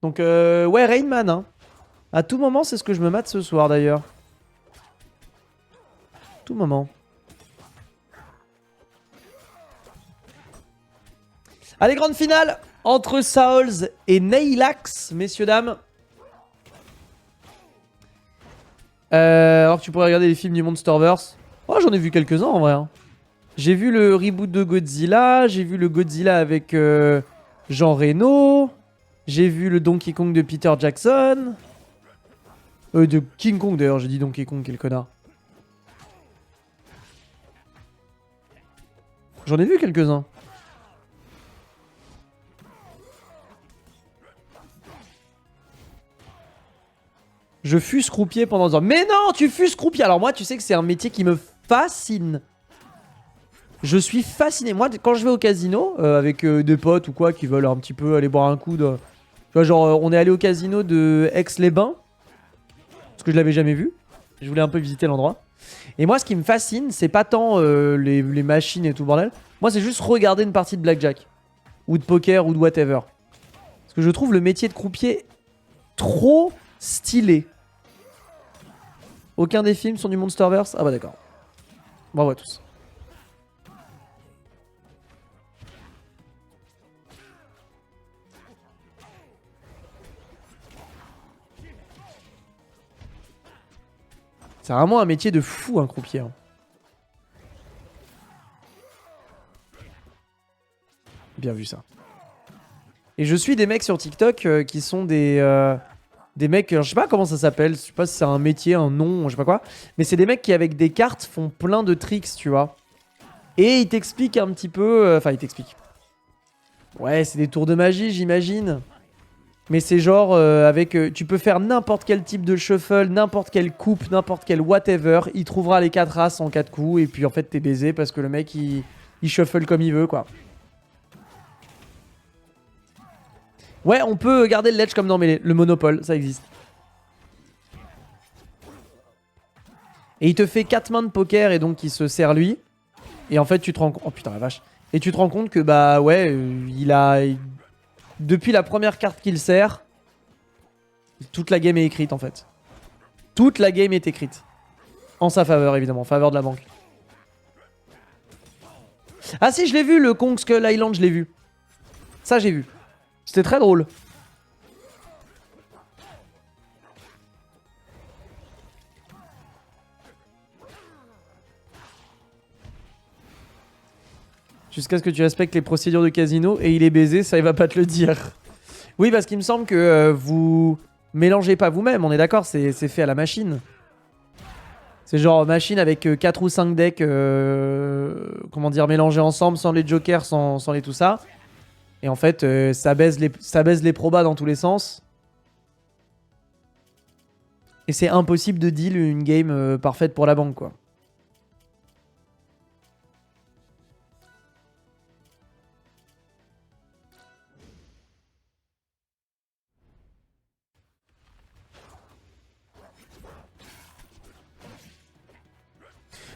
Donc ouais, Rain Man. Hein. À tout moment, c'est ce que je me mate ce soir d'ailleurs. Tout moment. Allez, grande finale entre Saols et Nailax, messieurs, dames. Alors que tu pourrais regarder les films du Monsterverse. Oh, j'en ai vu quelques-uns en vrai. Hein. J'ai vu le reboot de Godzilla. J'ai vu le Godzilla avec Jean Reno. J'ai vu le Donkey Kong de Peter Jackson. De King Kong d'ailleurs, j'ai dit Donkey Kong, quel connard. J'en ai vu quelques-uns. Je fus croupier pendant 2 ans. Mais non, tu fus croupier. Alors moi, tu sais que c'est un métier qui me fascine. Je suis fasciné. Moi, quand je vais au casino, avec des potes ou quoi, qui veulent un petit peu aller boire un coup de... Tu vois, genre, on est allé au casino de Aix-les-Bains. Parce que je l'avais jamais vu. Je voulais un peu visiter l'endroit. Et moi, ce qui me fascine, c'est pas tant les machines et tout le bordel. Moi, c'est juste regarder une partie de blackjack. Ou de poker, ou de whatever. Parce que je trouve le métier de croupier trop stylé. Aucun des films sont du Monsterverse? Ah bah d'accord. Bravo à tous. C'est vraiment un métier de fou, un croupier. Hein. Bien vu ça. Et je suis des mecs sur TikTok qui sont des mecs, je sais pas comment ça s'appelle, je sais pas si c'est un métier, un nom, je sais pas quoi. Mais c'est des mecs qui avec des cartes font plein de tricks, tu vois. Et ils t'expliquent un petit peu, enfin ils t'expliquent. Ouais, c'est des tours de magie, j'imagine. Mais c'est genre avec... tu peux faire n'importe quel type de shuffle, n'importe quelle coupe, n'importe quel whatever. Il trouvera les 4 as en 4 coups. Et puis en fait, t'es baisé parce que le mec, il shuffle comme il veut, quoi. Ouais, on peut garder le ledge comme dans Melee. Le monopole, ça existe. Et il te fait 4 mains de poker et donc il se sert lui. Et en fait, tu te rends compte... Oh putain, la vache. Et tu te rends compte que, bah ouais, depuis la première carte qu'il sert, toute la game est écrite, en fait. Toute la game est écrite. En sa faveur, évidemment. En faveur de la banque. Ah si, je l'ai vu, le Kong Skull Island, je l'ai vu. Ça, j'ai vu. C'était très drôle. Jusqu'à ce que tu respectes les procédures de casino et il est baisé, ça il va pas te le dire. Oui, parce qu'il me semble que vous mélangez pas vous-même, on est d'accord, c'est fait à la machine. C'est genre machine avec 4 ou 5 decks, comment dire, mélangés ensemble, sans les jokers, sans les tout ça. Et en fait, ça baise les probas dans tous les sens. Et c'est impossible de deal une game parfaite pour la banque, quoi.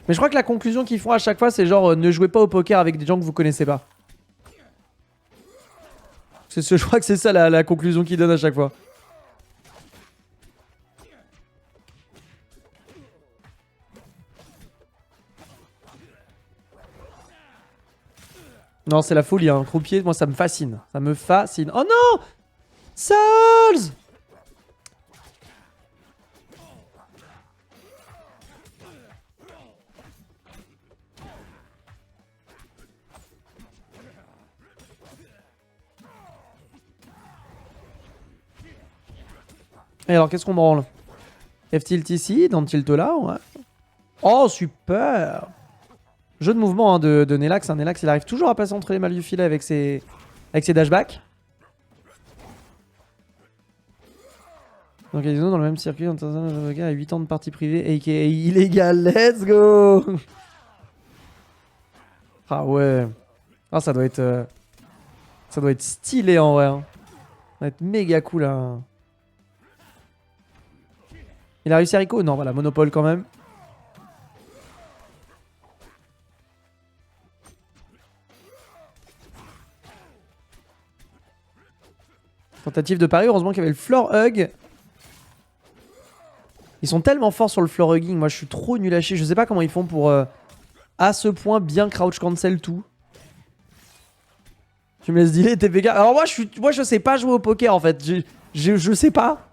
Mais je crois que la conclusion qu'ils font à chaque fois, c'est genre ne jouez pas au poker avec des gens que vous connaissez pas. Je crois que c'est ça la conclusion qu'ils donnent à chaque fois. Non, c'est la folie, hein. Croupier, moi ça me fascine. Ça me fascine. Oh non! Souls! Et alors, qu'est-ce qu'on branle? F-tilt ici, dans tilt là, ouais. Oh, super! Jeu de mouvement hein, de Nelax. Hein. Nelax, il arrive toujours à passer entre les malles du filet avec ses dashbacks. Donc, ils sont dans le même circuit. Le gars a 8 ans de partie privée, aka illégal. Let's go! Ah ouais. Ah, ça doit être stylé en vrai. Hein. Ça doit être méga cool. Hein. Il a réussi à Rico? Non, voilà, monopole quand même. Tentative de pari, heureusement qu'il y avait le floor hug. Ils sont tellement forts sur le floor hugging, moi je suis trop nul à chier. Je sais pas comment ils font pour à ce point bien crouch cancel tout. Tu me laisses dealer TPK. Alors moi je sais pas jouer au poker en fait. Je sais pas.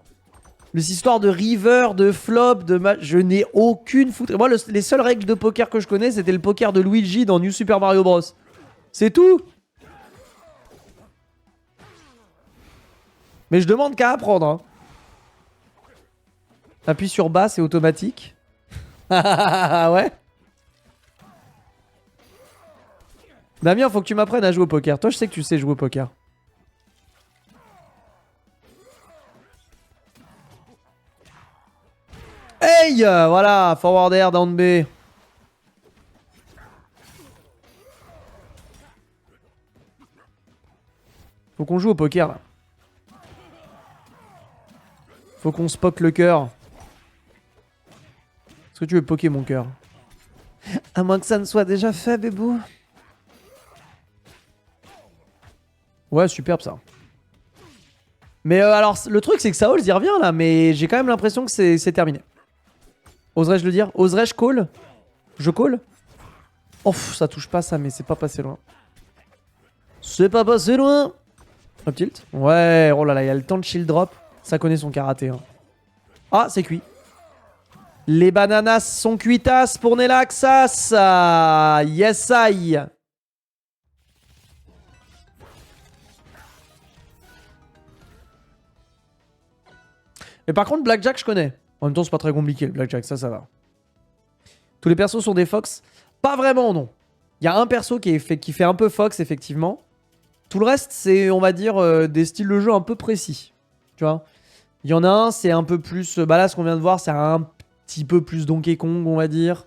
Les histoires de river, de flop, de match, je n'ai aucune foutre. Moi les seules règles de poker que je connais c'était le poker de Luigi dans New Super Mario Bros. C'est tout. Mais je demande qu'à apprendre. Hein. Appuie sur bas, c'est automatique. Ouais. Damien, faut que tu m'apprennes à jouer au poker. Toi, je sais que tu sais jouer au poker. Hey, voilà, forward air, down B. Faut qu'on joue au poker, là. Faut qu'on se poque le cœur. Est-ce que tu veux poker mon cœur? À moins que ça ne soit déjà fait, bébou. Ouais, superbe ça. Mais alors, le truc, c'est que Saols y revient là, mais j'ai quand même l'impression que c'est terminé. Oserais-je le dire? Oserais-je call? Je call? Oh, ça touche pas ça, mais c'est pas passé loin. C'est pas passé loin! Up tilt? Ouais, oh là là, il y a le temps de shield drop. Ça connaît son karaté. Hein. Ah, c'est cuit. Les bananas sont cuitas pour Nelaxas. Yes, I. Mais par contre, Blackjack, je connais. En même temps, c'est pas très compliqué, le Blackjack, ça va. Tous les persos sont des Fox? Pas vraiment, non. Il y a un perso qui fait un peu Fox, effectivement. Tout le reste, c'est, on va dire, des styles de jeu un peu précis. Tu vois? Il y en a un, c'est un peu plus... Bah là, ce qu'on vient de voir, c'est un petit peu plus Donkey Kong, on va dire.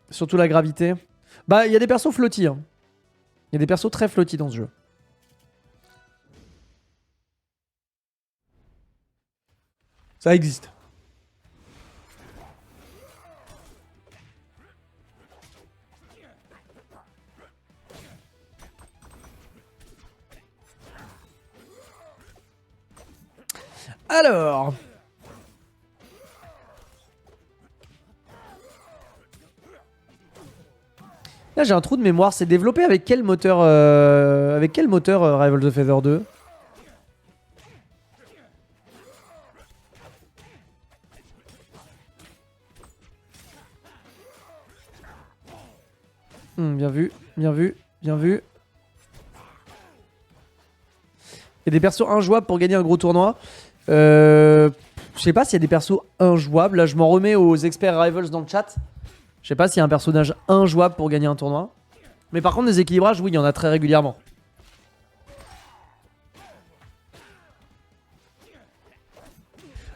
Surtout la gravité. Bah, il y a des persos flottis. Hein. Il y a des persos très flottis dans ce jeu. Ça existe. Alors... Là j'ai un trou de mémoire, c'est développé avec quel moteur Rivals of Feather 2? Bien vu, bien vu, bien vu. Il y a des persos injouables pour gagner un gros tournoi. Je sais pas s'il y a des persos injouables. Là je m'en remets aux experts Rivals dans le chat. Je sais pas s'il y a un personnage injouable pour gagner un tournoi. Mais par contre des équilibrages, oui, il y en a très régulièrement.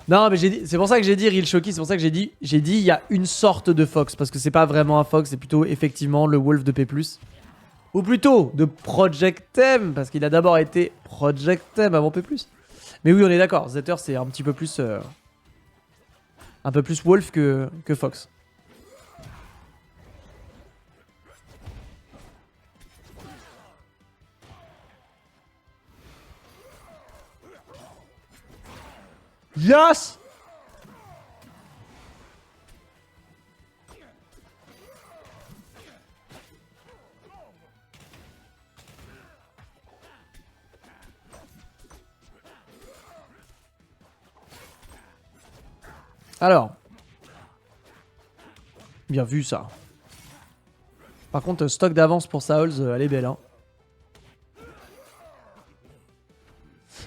Non mais c'est pour ça que j'ai dit Real Shocky, c'est pour ça que j'ai dit il y a une sorte de Fox. Parce que c'est pas vraiment un Fox, c'est plutôt effectivement le Wolf de P+. Ou plutôt de Project M, parce qu'il a d'abord été Project M avant P+. Mais oui, on est d'accord, Zetter c'est un petit peu plus... un peu plus Wolf que Fox. Yes! Alors. Bien vu ça. Par contre, stock d'avance pour Saols, elle est belle. Hein.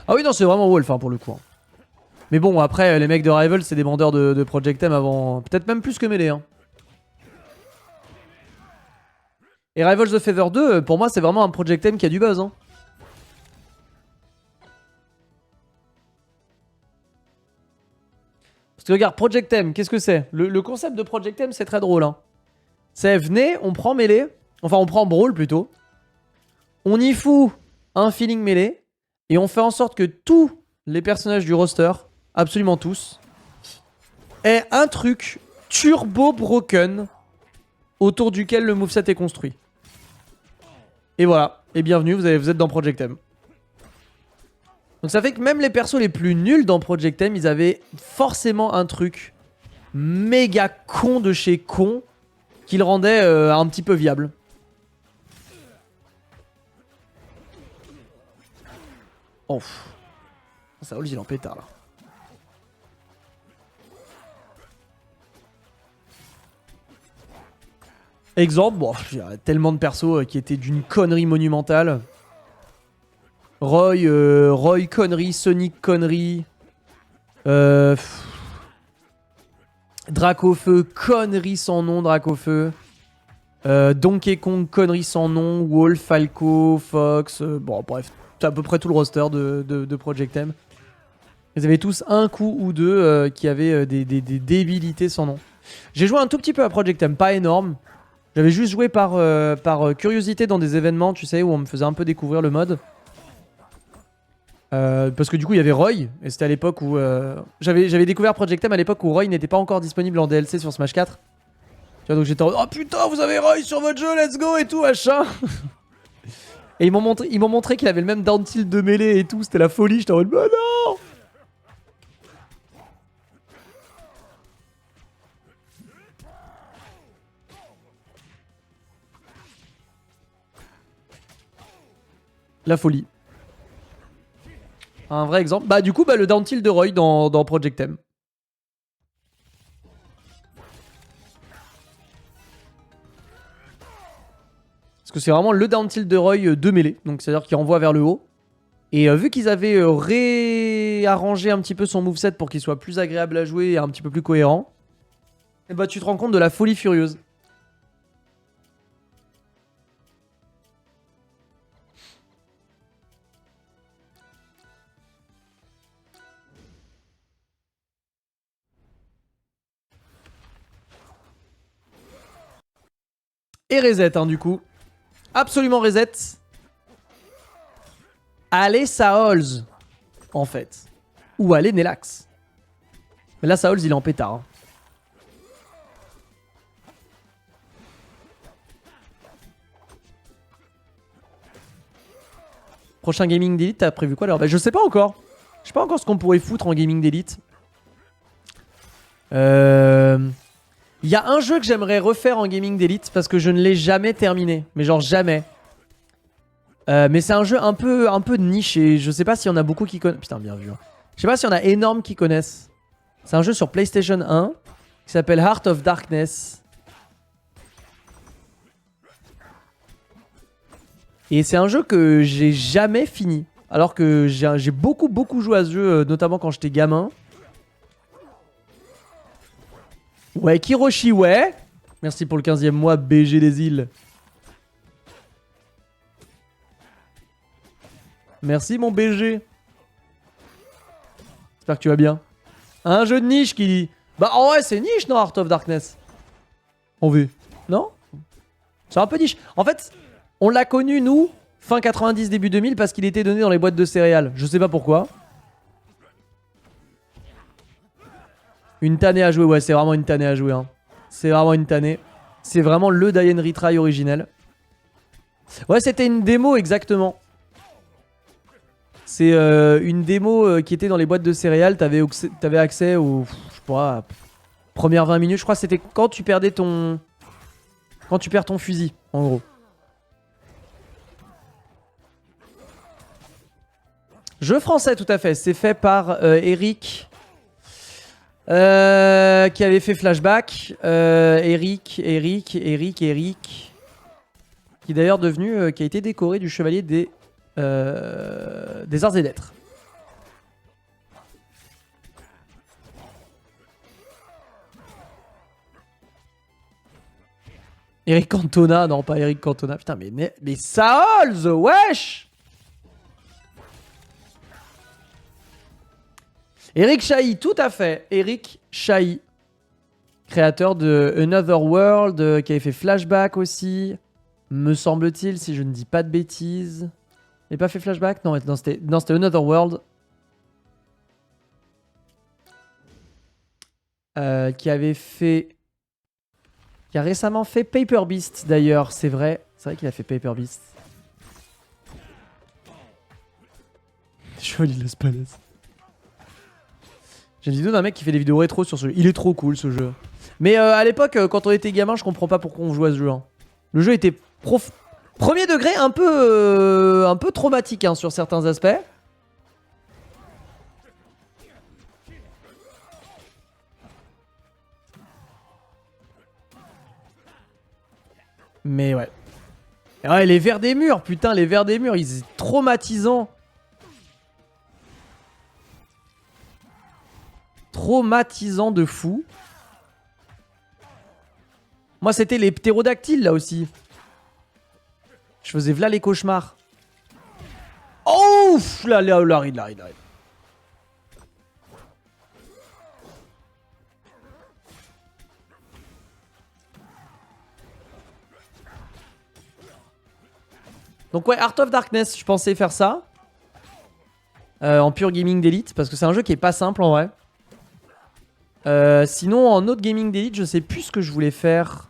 Ah oui, non, c'est vraiment Wolf hein, pour le coup. Hein. Mais bon, après, les mecs de Rival, c'est des vendeurs de Project M avant... Peut-être même plus que Melee. Hein. Et Rivals of Feather 2, pour moi, c'est vraiment un Project M qui a du buzz. Hein. Parce que regarde, Project M, qu'est-ce que c'est? Le concept de Project M, c'est très drôle. Hein. C'est, venez, on prend Melee. Enfin, on prend Brawl plutôt. On y fout un feeling Melee. Et on fait en sorte que tous les personnages du roster... Absolument tous. Est un truc turbo broken autour duquel le moveset est construit. Et voilà. et bienvenue, vous êtes dans Project M. Donc ça fait que même les persos les plus nuls dans Project M, ils avaient forcément un truc méga con de chez con qui le rendait un petit peu viable. Oh. Ça roule, il en pétard là. Exemple, bon, il y a tellement de persos qui étaient d'une connerie monumentale. Roy connerie, Sonic connerie. Dracofeu, connerie sans nom, Dracofeu. Donkey Kong, connerie sans nom. Wolf, Falco, Fox. Bon, bref, c'est à peu près tout le roster de Project M. Ils avaient tous un coup ou deux qui avaient des débilités sans nom. J'ai joué un tout petit peu à Project M, pas énorme. J'avais juste joué par curiosité dans des événements, tu sais, où on me faisait un peu découvrir le mode. Parce que du coup, il y avait Roy, et c'était à l'époque où... J'avais découvert Project M à l'époque où Roy n'était pas encore disponible en DLC sur Smash 4. Tu vois, donc j'étais en oh putain, vous avez Roy sur votre jeu, let's go et tout, machin. Et ils m'ont montré qu'il avait le même down tilt de mêlée et tout, c'était la folie, j'étais en mode bah non. La folie. Un vrai exemple. Bah du coup, bah, le down tilt de Roy dans Project M. Parce que c'est vraiment le down tilt de Roy de mêlée. Donc c'est-à-dire qu'il renvoie vers le haut. Et vu qu'ils avaient réarrangé un petit peu son moveset pour qu'il soit plus agréable à jouer et un petit peu plus cohérent, et bah tu te rends compte de la folie furieuse. Et reset, hein, du coup. Absolument reset. Allez, Saols, en fait. Ou allez, Nelax. Mais là, Saols, il est en pétard. Hein. Prochain gaming d'élite, t'as prévu quoi alors? Bah, je sais pas encore. Je sais pas encore ce qu'on pourrait foutre en gaming d'élite. Il y a un jeu que j'aimerais refaire en gaming d'élite parce que je ne l'ai jamais terminé. Mais genre jamais. Mais c'est un jeu un peu de niche et je sais pas s'il y en a beaucoup qui connaissent. Putain, bien vu. Hein. Je sais pas s'il y en a énorme qui connaissent. C'est un jeu sur PlayStation 1 qui s'appelle Heart of Darkness. Et c'est un jeu que j'ai jamais fini. Alors que j'ai beaucoup joué à ce jeu, notamment quand j'étais gamin. Ouais, Kiroshi, ouais. Merci pour le 15e mois, BG des îles. Merci mon BG. J'espère que tu vas bien. Un jeu de niche qui dit... Bah en vrai c'est niche non, Heart of Darkness. En V. Non? C'est un peu niche. En fait, on l'a connu nous, fin 90, début 2000, parce qu'il était donné dans les boîtes de céréales. Je sais pas pourquoi. Une tannée à jouer, ouais, c'est vraiment une tannée à jouer. Hein. C'est vraiment une tannée. C'est vraiment le Die and Retry originel. Ouais, c'était une démo, exactement. C'est une démo qui était dans les boîtes de céréales. T'avais accès aux, je sais pas, premières 20 minutes. Je crois que c'était quand tu perdais ton... Quand tu perds ton fusil, en gros. Jeu français, tout à fait. C'est fait par Eric... qui avait fait Flashback. Eric. Qui est d'ailleurs devenu... qui a été décoré du chevalier des arts et lettres. Eric Cantona, non pas Eric Cantona. Putain, mais Saols, wesh! Eric Chahi, tout à fait. Eric Chahi, créateur de Another World, qui avait fait Flashback aussi, me semble-t-il, si je ne dis pas de bêtises. Il n'a pas fait Flashback? Non, c'était Another World. Qui avait fait... Qui a récemment fait Paper Beast, d'ailleurs, c'est vrai. C'est vrai qu'il a fait Paper Beast. Joli Las Palais. J'ai une vidéo d'un mec qui fait des vidéos rétro sur ce jeu. Il est trop cool ce jeu. Mais à l'époque, quand on était gamin, je comprends pas pourquoi on jouait à ce jeu. Hein. Le jeu était premier degré un peu traumatique hein, sur certains aspects. Mais ouais. Ouais, les vers des murs, putain, les vers des murs, ils étaient traumatisants. Traumatisant de fou. Moi, c'était les ptérodactyles, là, aussi. Je faisais v'là les cauchemars. Oh là, là, ride. Donc ouais, Art of Darkness, je pensais faire ça. En pure gaming d'élite, parce que c'est un jeu qui est pas simple, en vrai. Sinon, en autre gaming d'élite, je sais plus ce que je voulais faire.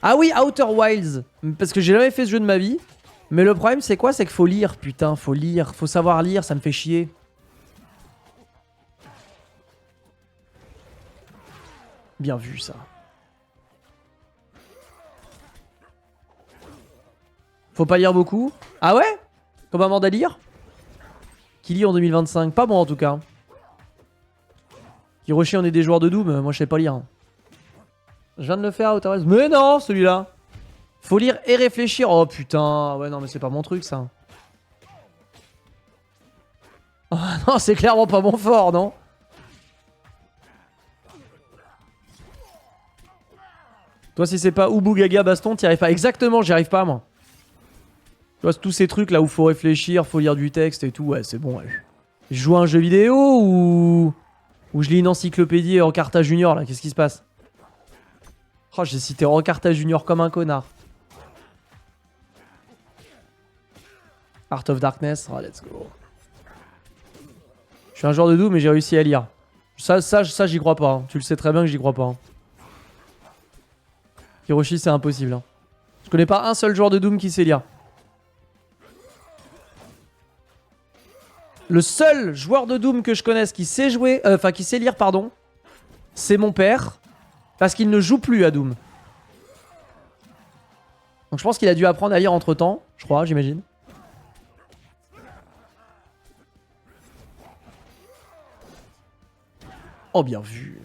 Ah oui, Outer Wilds. Parce que j'ai jamais fait ce jeu de ma vie. Mais le problème, c'est quoi? C'est qu'il faut lire, putain, faut lire. Faut savoir lire, ça me fait chier. Bien vu, ça. Faut pas lire beaucoup. Ah ouais? Comme Amanda lire? Qui lit en 2025? Pas bon, en tout cas. Hiroshi, on est des joueurs de Doom. Moi, je sais pas lire. Je viens de le faire, Outer Wilds. Mais non, celui-là. Faut lire et réfléchir. Oh putain. Ouais, non, mais c'est pas mon truc, ça. Oh, non, c'est clairement pas mon fort, non? Toi, si c'est pas Ubu Gaga Baston, t'y arrives pas. Exactement, j'y arrive pas, moi. Tu vois, tous ces trucs là où faut réfléchir, faut lire du texte et tout. Ouais, c'est bon. Ouais. Je joue à un jeu vidéo ou je lis une encyclopédie Encarta Junior, là. Qu'est-ce qui se passe? Oh, j'ai cité Encarta Junior comme un connard. Art of Darkness, oh, let's go. Je suis un joueur de Doom mais j'ai réussi à lire. Ça j'y crois pas. Hein. Tu le sais très bien que j'y crois pas. Hein. Hiroshi, c'est impossible. Hein. Je connais pas un seul joueur de Doom qui sait lire. Le seul joueur de Doom que je connaisse qui sait jouer, qui sait lire, pardon, c'est mon père. Parce qu'il ne joue plus à Doom. Donc je pense qu'il a dû apprendre à lire entre temps. Je crois, j'imagine. Oh, bien vu.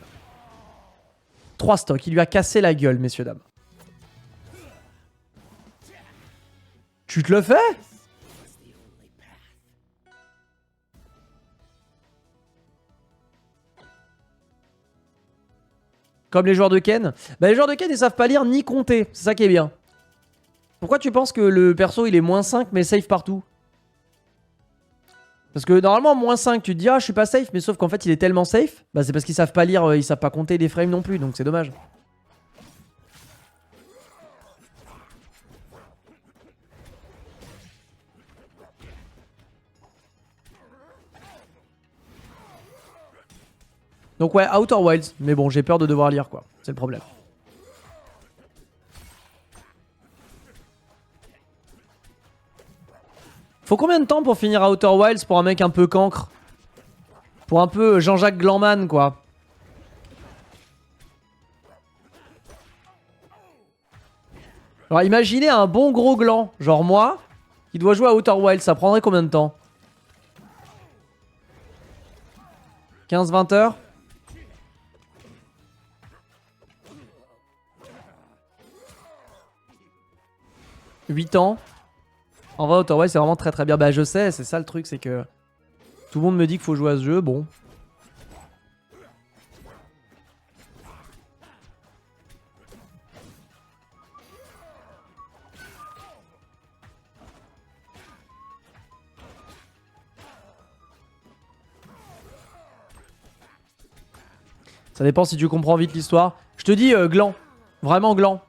3 stocks. Il lui a cassé la gueule, messieurs, dames. Tu te le fais? Comme les joueurs de Ken. Bah les joueurs de Ken ils savent pas lire ni compter. C'est ça qui est bien. Pourquoi tu penses que le perso il est moins 5 mais safe partout? Parce que normalement moins 5 tu te dis ah je suis pas safe mais sauf qu'en fait il est tellement safe. Bah c'est parce qu'ils savent pas lire, ils savent pas compter des frames non plus donc c'est dommage. Donc ouais, Outer Wilds. Mais bon, j'ai peur de devoir lire, quoi. C'est le problème. Faut combien de temps pour finir Outer Wilds pour un mec un peu cancre? Pour un peu Jean-Jacques Glandman, quoi. Alors imaginez un bon gros gland, genre moi, qui doit jouer à Outer Wilds. Ça prendrait combien de temps? 15-20 heures? 8 ans. En vrai, Outer Wilds, c'est vraiment très très bien. Bah, je sais, c'est ça le truc, c'est que tout le monde me dit qu'il faut jouer à ce jeu. Bon. Ça dépend si tu comprends vite l'histoire. Je te dis, gland. Vraiment gland.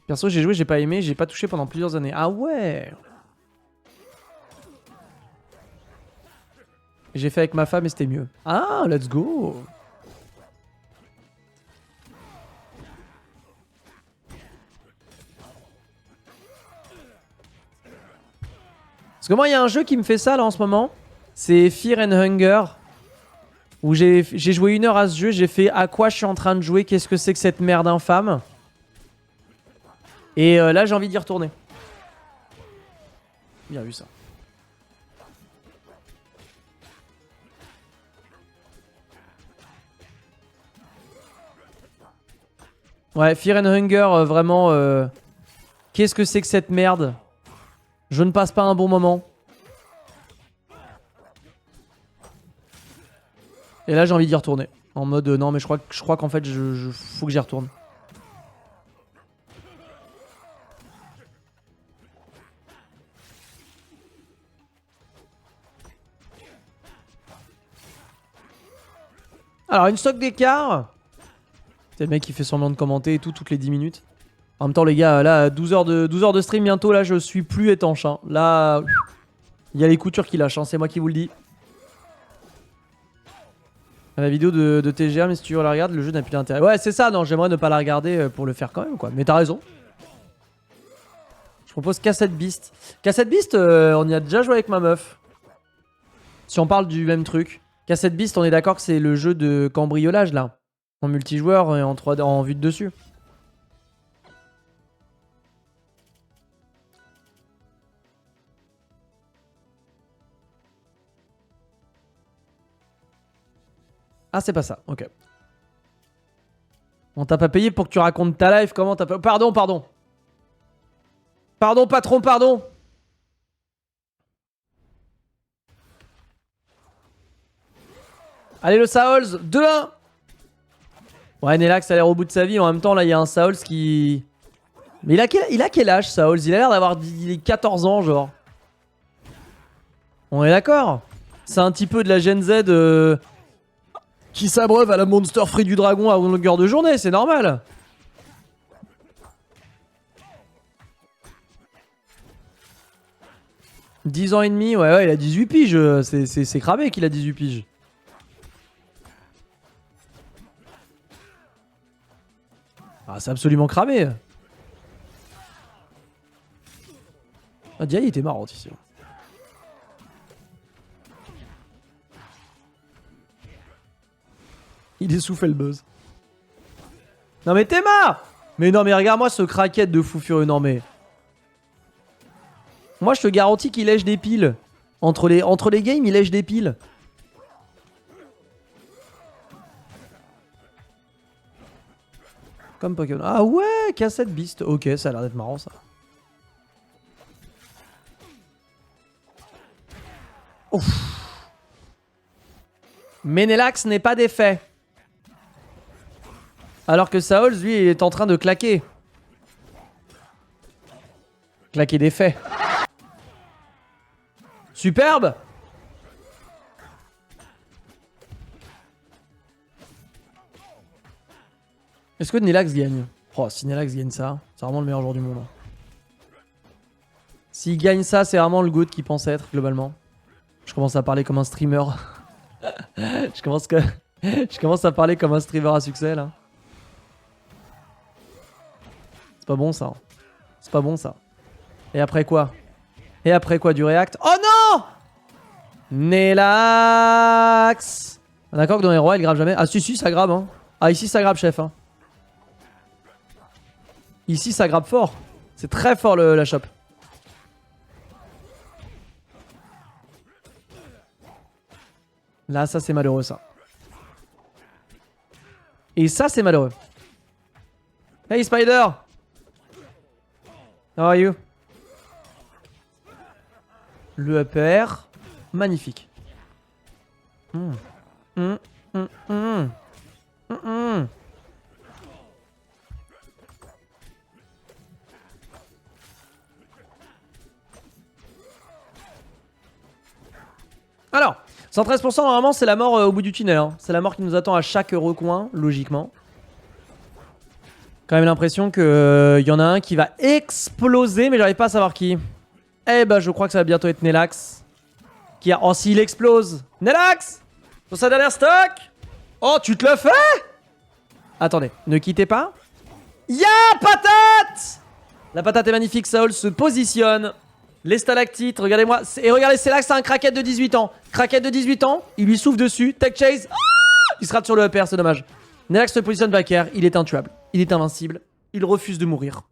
Perso, j'ai joué, j'ai pas aimé, j'ai pas touché pendant plusieurs années. Ah ouais. J'ai fait avec ma femme et c'était mieux. Ah, let's go. que moi, il y a un jeu qui me fait ça là en ce moment. C'est Fear and Hunger. Où j'ai joué 1 heure à ce jeu. J'ai fait à quoi je suis en train de jouer. Qu'est-ce que c'est que cette merde infâme. Et là, j'ai envie d'y retourner. Bien vu ça. Ouais, Fear and Hunger, vraiment... Qu'est-ce que c'est que cette merde? Je ne passe pas un bon moment. Et là, j'ai envie d'y retourner. En mode, non, mais je crois qu'en fait, faut que j'y retourne. Alors, une stock d'écart. C'est le mec qui fait semblant de commenter et tout, toutes les 10 minutes. En même temps, les gars, là, 12 heures de stream bientôt, là, je suis plus étanche. Hein. Là, il y a les coutures qui lâchent, hein, c'est moi qui vous le dis. La vidéo de TGA, mais si tu la regardes, le jeu n'a plus d'intérêt. Ouais, c'est ça, non, j'aimerais ne pas la regarder pour le faire quand même, quoi. Mais t'as raison. Je propose Cassette Beast. Cassette Beast, on y a déjà joué avec ma meuf. Si on parle du même truc. Cassette Beast, on est d'accord que c'est le jeu de cambriolage, là. En multijoueur et en 3D, en vue de dessus. Ah, c'est pas ça, ok. On t'a pas payé pour que tu racontes ta life, comment t'as pas... Pardon, pardon. Pardon, patron, pardon. Allez, le Saols, 2-1. Ouais, Nelax a l'air au bout de sa vie. En même temps, là, il y a un Saols qui... Mais il a quel âge, Saols? Il a l'air d'avoir 14 ans, genre. On est d'accord. C'est un petit peu de la Gen Z... qui s'abreuve à la Monster Free du Dragon à longueur de journée, c'est normal. « 10 ans et demi, ouais, il a 18 piges. C'est cramé qu'il a 18 piges. Ah, c'est absolument cramé. Ah, Dia, il était marrant ici. Il essouffle le buzz. Non mais Théma! Mais non mais regarde-moi ce craquette de fou furieux. Non mais... Moi je te garantis qu'il lèche des piles. Entre les games, il lèche des piles. Comme Pokémon. Ah ouais, Cassette Beast. Ok, ça a l'air d'être marrant ça. Ouf. Menelax n'est pas défait. Alors que Saols, lui, il est en train de claquer. Claquer des faits. Superbe. Est-ce que Nelax gagne? Oh, si Nelax gagne ça, c'est vraiment le meilleur joueur du monde. S'il gagne ça, c'est vraiment le GOAT qu'il pense être, globalement. Je commence à parler comme un streamer. Je commence à parler comme un streamer à succès, là. C'est pas bon, ça. C'est pas bon, ça. Et après quoi? Et après quoi? Du react? Oh non! Nelax! D'accord que dans les rois, il grave jamais. Ah si, ça grave, hein. Ah, ici, ça grave, chef, hein. Ici, ça grave fort. C'est très fort, la shop. Là, ça, c'est malheureux, ça. Et ça, c'est malheureux. Hey, Spider! How are you? Le upper. Magnifique. Alors, 113% normalement c'est la mort au bout du tunnel. Hein. C'est la mort qui nous attend à chaque recoin, logiquement. Quand même l'impression qu'il y en a un qui va exploser, mais j'arrive pas à savoir qui. Eh ben je crois que ça va bientôt être Nelax. Qui a... Oh s'il explose. Nelax! Sur sa dernière stock. Oh tu te le fais? Attendez, ne quittez pas. Ya patate! La patate est magnifique, Saul se positionne. Les stalactites, regardez-moi. Et regardez, c'est là que c'est un craquette de 18 ans. Craquette de 18 ans, il lui souffle dessus. Tech chase. Ah, il se rate sur le upper, c'est dommage. Nelax se positionne back air, il est intuable. Il est invincible. Il refuse de mourir.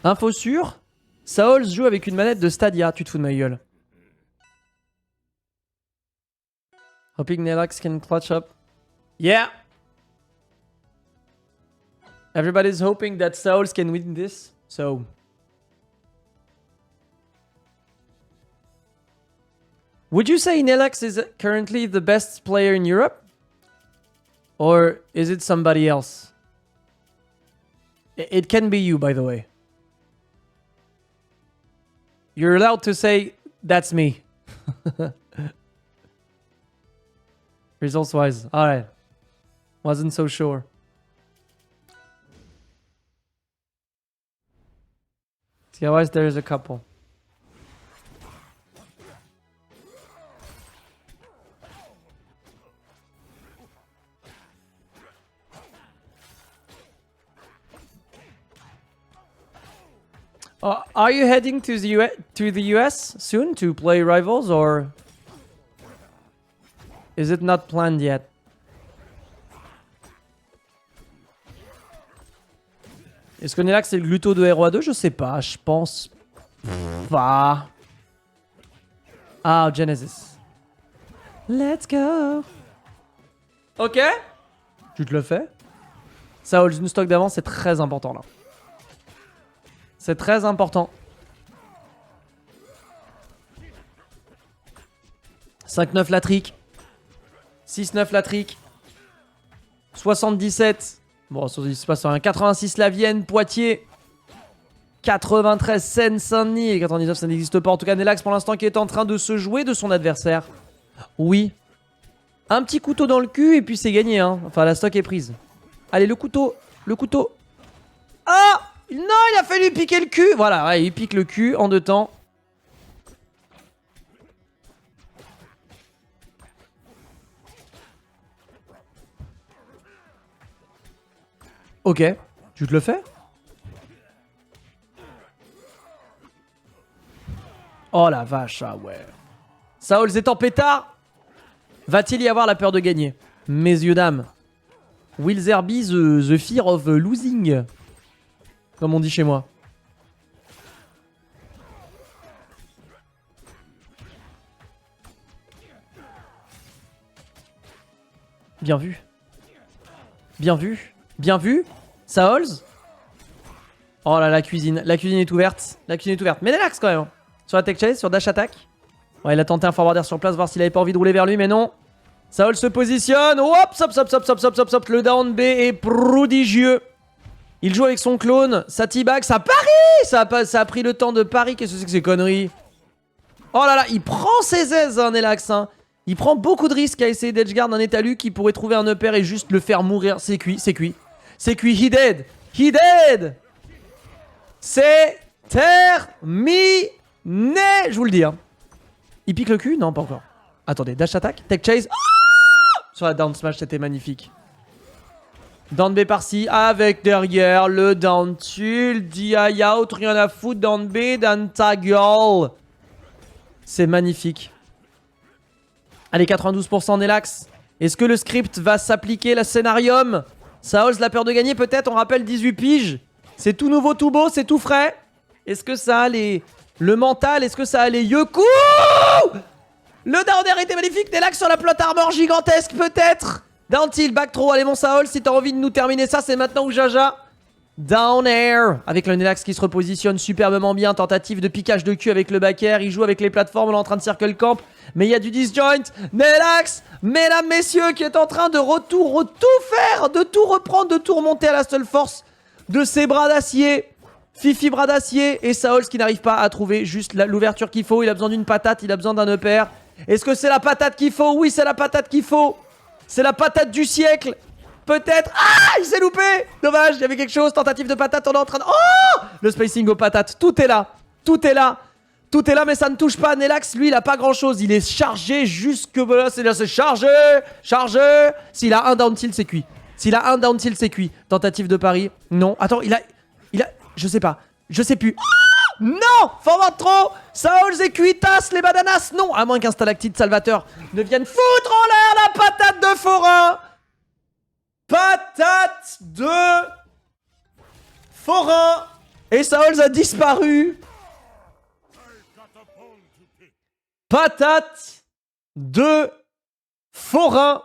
Info sûre, Saols joue avec une manette de Stadia. Tu te fous de ma gueule. Hoping Nelax can clutch up. Yeah! Everybody's hoping that Saols can win this. So... Would you say Nelax is currently the best player in Europe? Or is it somebody else? It can be you, by the way. You're allowed to say, that's me. Results-wise. Alright. Wasn't so sure. Otherwise, there's a couple. Are you heading to the US soon to play Rivals, or is it not planned yet? Est-ce que Nelax c'est le gluto de Hero 2? Je sais pas, je pense pas. Ah, Genesis. Let's go. Ok. Tu te le fais. Ça, hold une stock d'avance, c'est très important là. C'est très important. 5-9 la trick. 6-9 la trick. 77. Bon, il se passe rien. 86 la Vienne, Poitiers. 93 Seine-Saint-Denis. Et 99 ça n'existe pas. En tout cas, Nelax pour l'instant qui est en train de se jouer de son adversaire. Oui. Un petit couteau dans le cul et puis c'est gagné. Hein. Enfin, la stock est prise. Allez, le couteau. Le couteau. Ah! Non, il a fallu piquer le cul. Voilà, ouais, il pique le cul en 2 temps. Ok, tu te le fais? Oh la vache, ah ouais. Saols est en pétard. Va-t-il y avoir la peur de gagner? Messieurs, dames. Will there be the fear of losing? Comme on dit chez moi. Bien vu. Bien vu. Bien vu. Saols. Oh là, la cuisine. La cuisine est ouverte. La cuisine est ouverte. Mais Nelax quand même. Sur la tech chase, sur dash attack. Ouais, il a tenté un forwarder sur place, voir s'il avait pas envie de rouler vers lui, mais non. Saols se positionne. Hop, hop. Le down B est prodigieux. Il joue avec son clone, ça T-bag, ça parie. Ça a pris le temps de pari. Qu'est-ce que c'est que ces conneries? Oh là là, il prend ses aises, hein, Nelax. Hein. Il prend beaucoup de risques à essayer d'edgeguard un étalu qui pourrait trouver un upper et juste le faire mourir. C'est cuit, c'est cuit. C'est cuit, he dead. He dead. C'est terminé. Je vous le dis. Hein. Il pique le cul? Non, pas encore. Attendez, dash attack, tech chase. Ah, sur la down smash, c'était magnifique. Down B par-ci, avec derrière le down tilt, DI out, rien à foutre, down B, down taggle. C'est magnifique. Allez, 92% Nelax. Est-ce que le script va s'appliquer, la scénarium? Saols, la peur de gagner, peut-être, on rappelle 18 piges. C'est tout nouveau, tout beau, c'est tout frais. Est-ce que ça a les... le mental, est-ce que ça a les yeux? Le down air était magnifique, Nelax sur la plot armor gigantesque, peut-être. Down tilt, back throw, allez mon Saols, si t'as envie de nous terminer ça, c'est maintenant ou jaja. Down air, avec le Nelax qui se repositionne superbement bien, tentative de piquage de cul avec le back air, il joue avec les plateformes, on est en train de circle camp, mais il y a du disjoint. Nelax, mesdames, messieurs, qui est en train de tout faire, de tout reprendre, de tout remonter à la seule force de ses bras d'acier. Fifi bras d'acier et Saols qui n'arrive pas à trouver juste l'ouverture qu'il faut, il a besoin d'une patate, il a besoin d'un upper. Est-ce que c'est la patate qu'il faut? Oui, c'est la patate qu'il faut. C'est la patate du siècle. Peut-être. Ah, il s'est loupé. Dommage, il y avait quelque chose. Tentative de patate, on est en train de... Oh, le spacing aux patates. Tout est là. Tout est là. Tout est là, mais ça ne touche pas. Nelax, lui, il a pas grand-chose. Il est chargé jusque... Voilà, c'est chargé. Chargé. S'il a un down tilt, c'est cuit. S'il a un down tilt, c'est cuit. Tentative de pari. Non. Attends, il a... Je sais pas. Je sais plus. Ah non, forward trop. Saols et Cuitas, les bananas. Non, à moins qu'un stalactite salvateur ne vienne foutre en l'air la patate de forain. Patate de forain. Et Saols a disparu. Patate de forain.